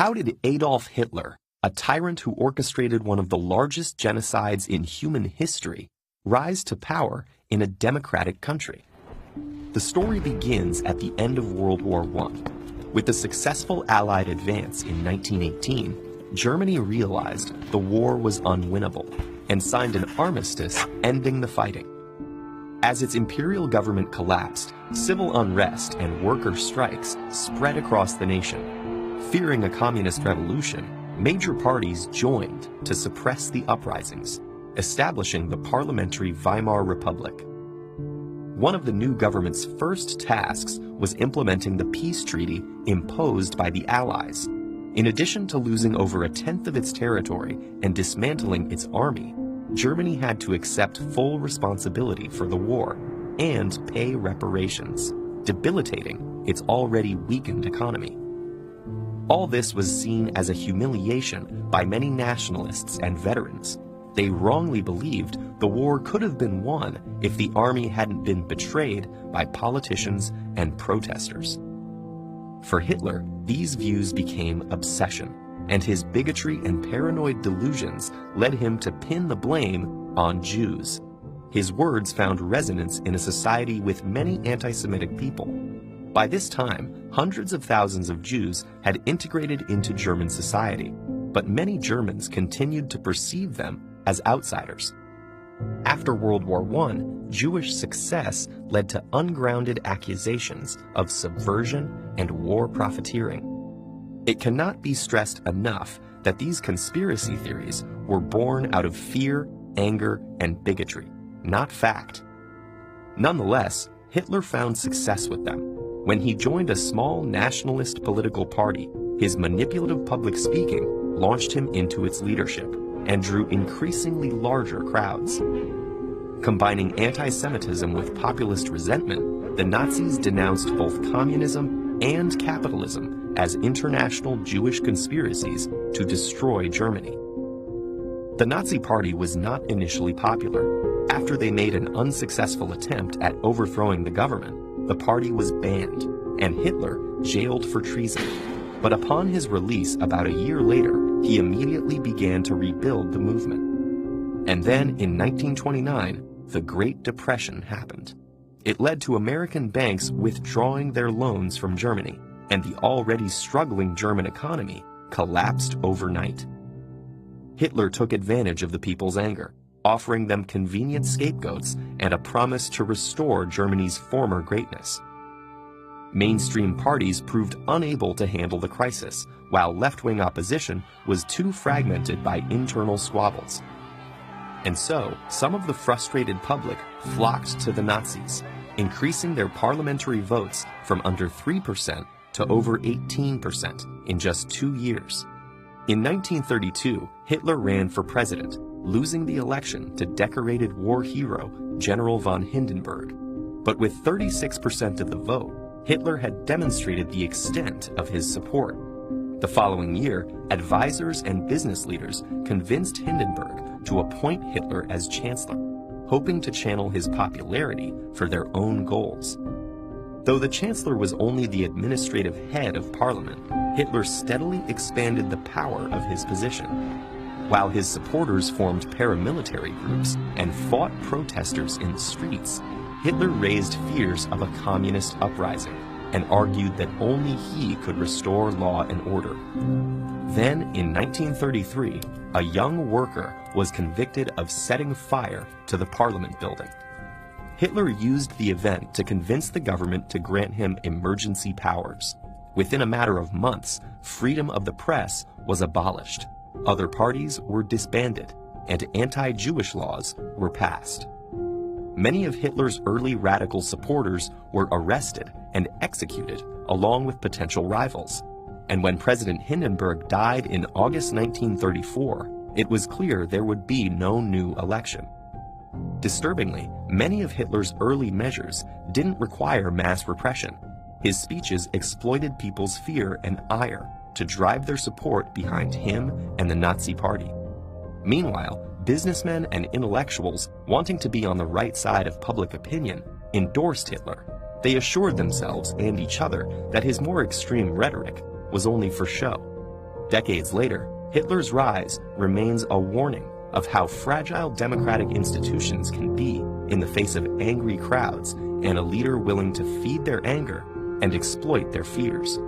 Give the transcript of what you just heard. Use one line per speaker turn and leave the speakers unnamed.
How did Adolf Hitler, a tyrant who orchestrated one of the largest genocides in human history, rise to power in a democratic country? The story begins at the end of World War I. With the successful Allied advance in 1918, Germany realized the war was unwinnable and signed an armistice ending the fighting. As its imperial government collapsed, civil unrest and worker strikes spread across the nation. Fearing a communist revolution, major parties joined to suppress the uprisings, establishing the parliamentary Weimar Republic. One of the new government's first tasks was implementing the peace treaty imposed by the Allies. In addition to losing over 1/10 of its territory and dismantling its army, Germany had to accept full responsibility for the war and pay reparations, debilitating its already weakened economy. All this was seen as a humiliation by many nationalists and veterans. They wrongly believed the war could have been won if the army hadn't been betrayed by politicians and protesters. For Hitler, these views became obsession, and his bigotry and paranoid delusions led him to pin the blame on Jews. His words found resonance in a society with many anti-Semitic people. By this time, hundreds of thousands of Jews had integrated into German society, but many Germans continued to perceive them as outsiders. After World War I, Jewish success led to ungrounded accusations of subversion and war profiteering. It cannot be stressed enough that these conspiracy theories were born out of fear, anger, and bigotry, not fact. Nonetheless, Hitler found success with them. When he joined a small nationalist political party, his manipulative public speaking launched him into its leadership and drew increasingly larger crowds. Combining anti-Semitism with populist resentment, the Nazis denounced both communism and capitalism as international Jewish conspiracies to destroy Germany. The Nazi Party was not initially popular. After they made an unsuccessful attempt at overthrowing the government, the party was banned, and Hitler jailed for treason. But upon his release about a year later, he immediately began to rebuild the movement. And then, in 1929, the Great Depression happened. It led to American banks withdrawing their loans from Germany, and the already struggling German economy collapsed overnight. Hitler took advantage of the people's anger, offering them convenient scapegoats and a promise to restore Germany's former greatness. Mainstream parties proved unable to handle the crisis, while left-wing opposition was too fragmented by internal squabbles. And so, some of the frustrated public flocked to the Nazis, increasing their parliamentary votes from under 3% to over 18% in just 2 years. In 1932, Hitler ran for president, losing the election to decorated war hero General von Hindenburg. But with 36% of the vote, Hitler had demonstrated the extent of his support. The following year, advisors and business leaders convinced Hindenburg to appoint Hitler as chancellor, hoping to channel his popularity for their own goals. Though the chancellor was only the administrative head of parliament, Hitler steadily expanded the power of his position. While his supporters formed paramilitary groups and fought protesters in the streets, Hitler raised fears of a communist uprising and argued that only he could restore law and order. Then, in 1933, a young worker was convicted of setting fire to the Parliament building. Hitler used the event to convince the government to grant him emergency powers. Within a matter of months, freedom of the press was abolished, other parties were disbanded, and anti-Jewish laws were passed. Many of Hitler's early radical supporters were arrested and executed, along with potential rivals. And when President Hindenburg died in August 1934, it was clear there would be no new election. Disturbingly, many of Hitler's early measures didn't require mass repression. His speeches exploited people's fear and ire to drive their support behind him and the Nazi Party. Meanwhile, businessmen and intellectuals wanting to be on the right side of public opinion endorsed Hitler. They assured themselves and each other that his more extreme rhetoric was only for show. Decades later, Hitler's rise remains a warning of how fragile democratic institutions can be in the face of angry crowds and a leader willing to feed their anger and exploit their fears.